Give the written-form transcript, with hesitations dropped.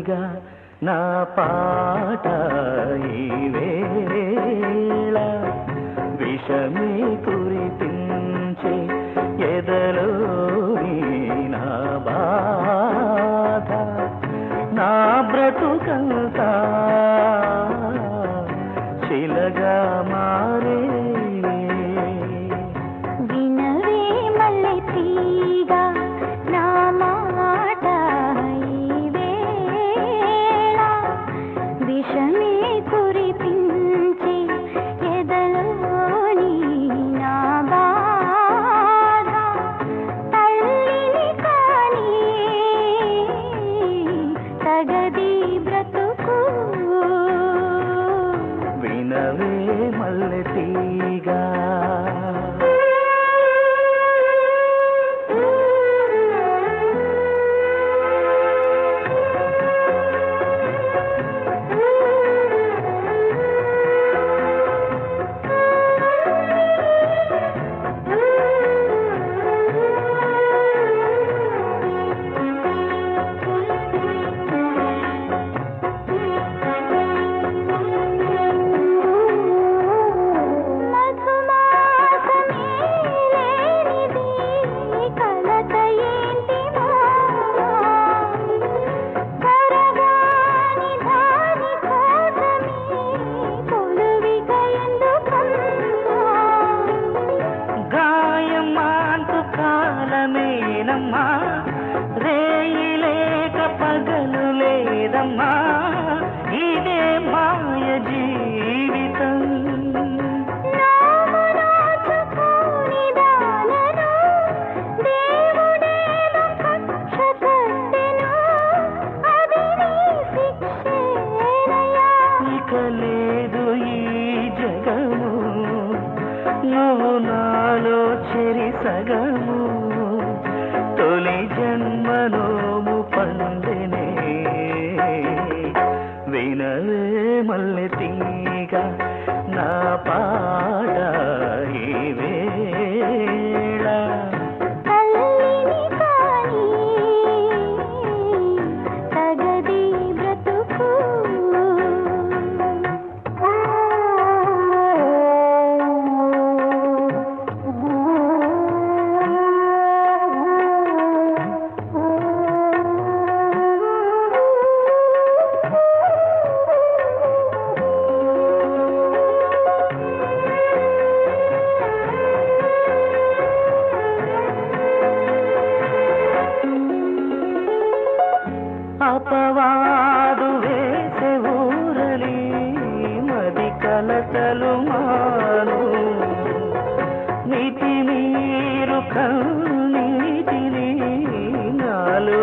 తీగా నా పాట ఈ వేళ విషమే కురిపించే ఎదలోని నా బాధ నా బ్రతుకంతా శిలగా మారే వినవే మల్లె తీగా నా మాట ఈ వేళ విషమే కురిపించే ఎదలోని నా బాధ తల్లిని కాని తగది బ్రతుకు వినవే మల్లె తీగా కాలమేనమ్మా రేయి లేక పగలు లేదమ్మా ఇదే మాయ జీవితం ఇక లేదు ఈ జగము నువ్వు నాలో చెరి సగము తొలి జన్మనోము పండినే వినవే మల్లె తీగా నా పాట ఈ వేళ తల్లిని కాని తగది బ్రతుకు అపవాదు వేసే ఊరలి మది కలతలు మాను నీతి మీరు కన్నీటిని నాలో